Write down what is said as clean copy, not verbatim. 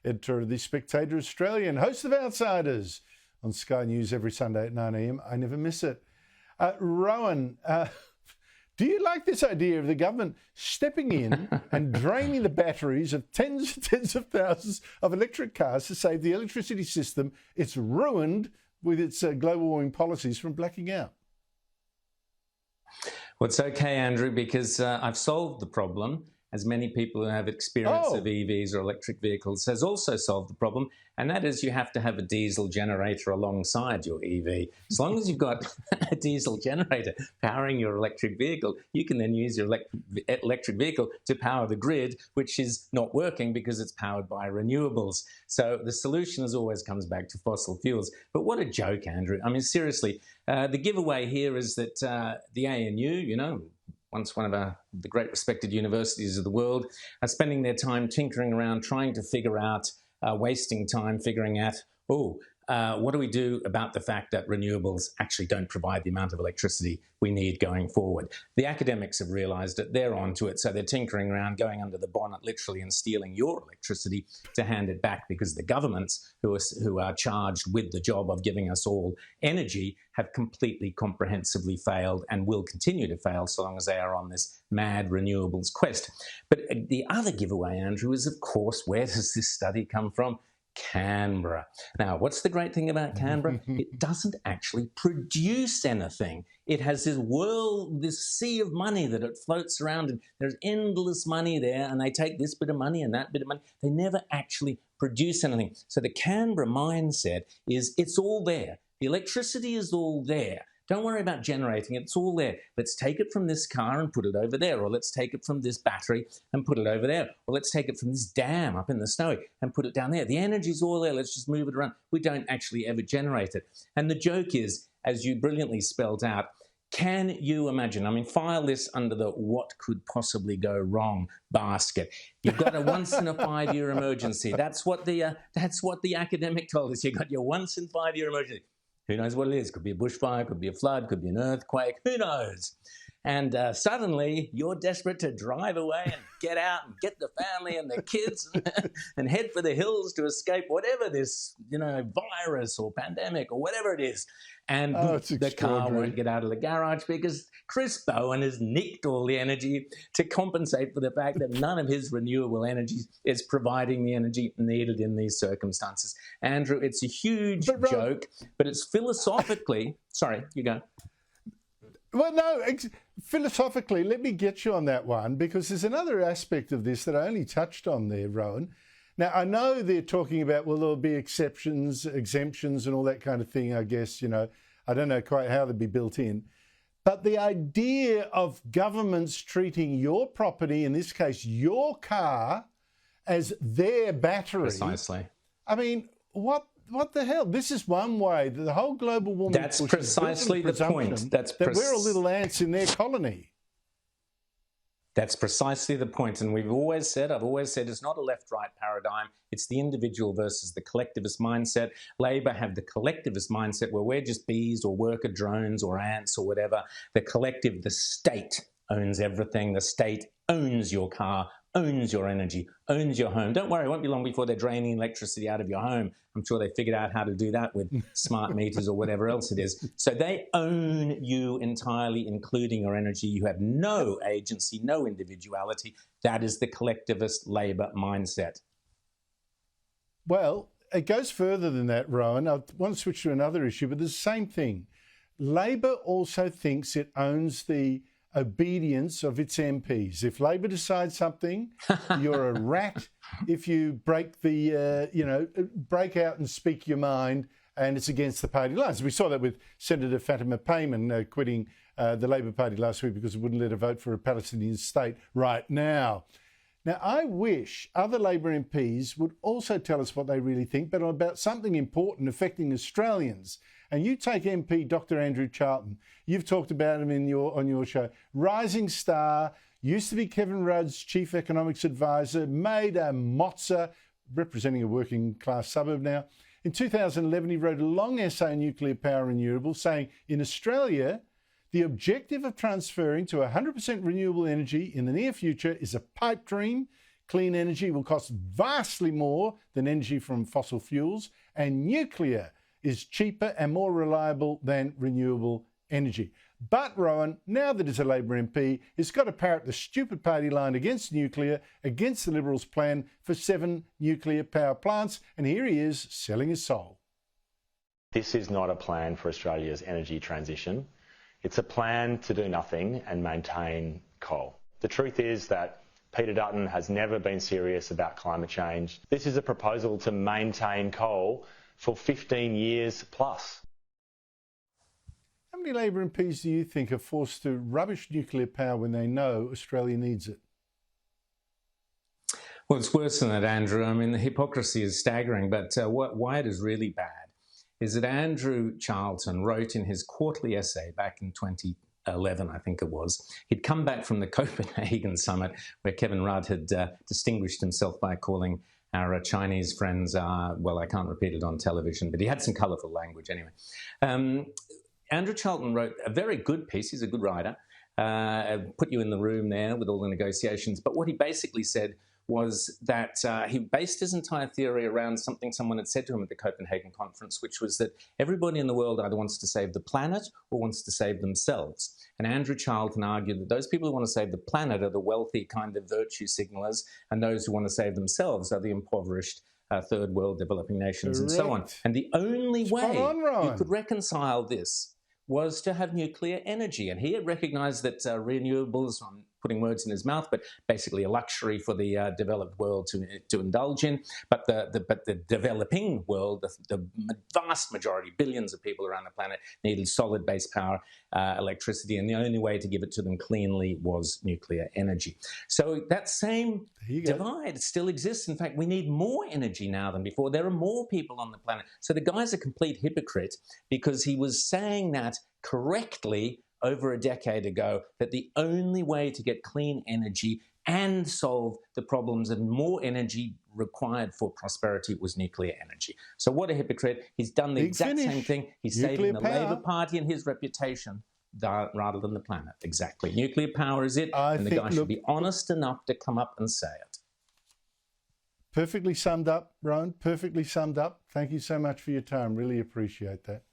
editor of The Spectator Australia and host of Outsiders on Sky News every Sunday at 9 a.m. I never miss it. Rowan, do you like this idea of the government stepping in and draining the batteries of tens of thousands of electric cars to save the electricity system it's ruined with its global warming policies from blacking out? Well, it's okay, Andrew, because I've solved the problem, as many people who have experience of EVs or electric vehicles has also solved the problem, and that is you have to have a diesel generator alongside your EV. As long as you've got a diesel generator powering your electric vehicle, you can then use your electric vehicle to power the grid, which is not working because it's powered by renewables. So the solution as always comes back to fossil fuels. But what a joke, Andrew. I mean, seriously, the giveaway here is that the ANU, you know, once one of the great respected universities of the world, are spending their time tinkering around, trying to figure out, wasting time figuring out, what do we do about the fact that renewables actually don't provide the amount of electricity we need going forward? The academics have realised it, they're onto it, so they're tinkering around, going under the bonnet literally and stealing your electricity to hand it back, because the governments who are charged with the job of giving us all energy have completely comprehensively failed and will continue to fail so long as they are on this mad renewables quest. But the other giveaway, Andrew, is of course, where does this study come from? Canberra. Now, what's the great thing about Canberra? It doesn't actually produce anything. It has this sea of money that it floats around, and there's endless money there, and they take this bit of money and that bit of money. They never actually produce anything. So the Canberra mindset is it's all there. The electricity is all there. Don't worry about generating it. It's all there. Let's take it from this car and put it over there. Or let's take it from this battery and put it over there. Or let's take it from this dam up in the snowy and put it down there. The energy's all there. Let's just move it around. We don't actually ever generate it. And the joke is, as you brilliantly spelled out, can you imagine? I mean, file this under the what could possibly go wrong basket. You've got a once in a 5-year emergency. That's what the academic told us. You've got your once in 5-year emergency. Who knows what it is? Could be a bushfire, could be a flood, could be an earthquake, who knows? And suddenly you're desperate to drive away and get out and get the family and the kids and head for the hills to escape whatever this, virus or pandemic or whatever it is. And the car won't get out of the garage because Chris Bowen has nicked all the energy to compensate for the fact that none of his renewable energy is providing the energy needed in these circumstances. Andrew, it's a huge joke, but it's philosophically... Sorry, you go. Well, no, philosophically, let me get you on that one, because there's another aspect of this that I only touched on there, Rowan. Now, I know they're talking about, well, there'll be exceptions, exemptions and all that kind of thing, I guess, I don't know quite how they'd be built in. But the idea of governments treating your property, in this case, your car, as their battery. Precisely. I mean, what the hell? This is one way that the whole global warming... That's precisely the point. That we're all little ants in their colony. That's precisely the point. And I've always said it's not a left-right paradigm. It's the individual versus the collectivist mindset. Labor have the collectivist mindset where we're just bees or worker drones or ants or whatever. The collective, the state owns everything. The state owns your car, owns your energy, owns your home. Don't worry, it won't be long before they're draining electricity out of your home. I'm sure they figured out how to do that with smart meters or whatever else it is. So they own you entirely, including your energy. You have no agency, no individuality. That is the collectivist Labor mindset. Well, it goes further than that, Rowan. I want to switch to another issue, but it's the same thing. Labor also thinks it owns the obedience of its MPs. If Labor decides something, you're a rat. If you break break out and speak your mind, and it's against the party lines. We saw that with Senator Fatima Payman quitting the Labor Party last week because it wouldn't let her vote for a Palestinian state right now. Now, I wish other Labor MPs would also tell us what they really think, but about something important affecting Australians. And you take MP Dr. Andrew Charlton. You've talked about him on your show. Rising star, used to be Kevin Rudd's chief economics advisor, made a mozza, representing a working class suburb now. In 2011, he wrote a long essay on nuclear power renewables, saying in Australia, the objective of transferring to 100% renewable energy in the near future is a pipe dream Clean energy will cost vastly more than energy from fossil fuels, and nuclear is cheaper and more reliable than renewable energy. But Rowan, now that he's a Labor MP, he's got to parrot the stupid party line against nuclear, against the Liberals' plan for 7 nuclear power plants, and here he is selling his soul. This is not a plan for Australia's energy transition. It's a plan to do nothing and maintain coal. The truth is that Peter Dutton has never been serious about climate change. This is a proposal to maintain coal for 15 years plus. How many Labor MPs do you think are forced to rubbish nuclear power when they know Australia needs it? Well, it's worse than that, Andrew. I mean, the hypocrisy is staggering, but why it is really bad is that Andrew Charlton wrote in his quarterly essay back in 2011, I think it was, he'd come back from the Copenhagen summit where Kevin Rudd had distinguished himself by calling our Chinese friends, well, I can't repeat it on television, but he had some colourful language anyway. Andrew Charlton wrote a very good piece. He's a good writer. Put you in the room there with all the negotiations. But what he basically said was that he based his entire theory around something someone had said to him at the Copenhagen conference, which was that everybody in the world either wants to save the planet or wants to save themselves. And Andrew Charlton argued that those people who want to save the planet are the wealthy kind of virtue signalers, and those who want to save themselves are the impoverished third world developing nations. Correct. And so on. And the only way Rowan. you could reconcile this was to have nuclear energy. And he had recognised that renewables, I'm putting words in his mouth, but basically a luxury for the developed world to indulge in. But the developing world, the vast majority, billions of people around the planet, needed solid base power electricity, and the only way to give it to them cleanly was nuclear energy. So that same divide still exists. In fact, we need more energy now than before. There are more people on the planet. So the guy's a complete hypocrite because he was saying that correctly over a decade ago, that the only way to get clean energy and solve the problems and more energy required for prosperity was nuclear energy. So what a hypocrite. He's done the exact same thing. He's saving the Labor Party and his reputation rather than the planet. Exactly. Nuclear power is it, and the guy should be honest enough to come up and say it. Perfectly summed up, Rowan. Perfectly summed up. Thank you so much for your time. Really appreciate that.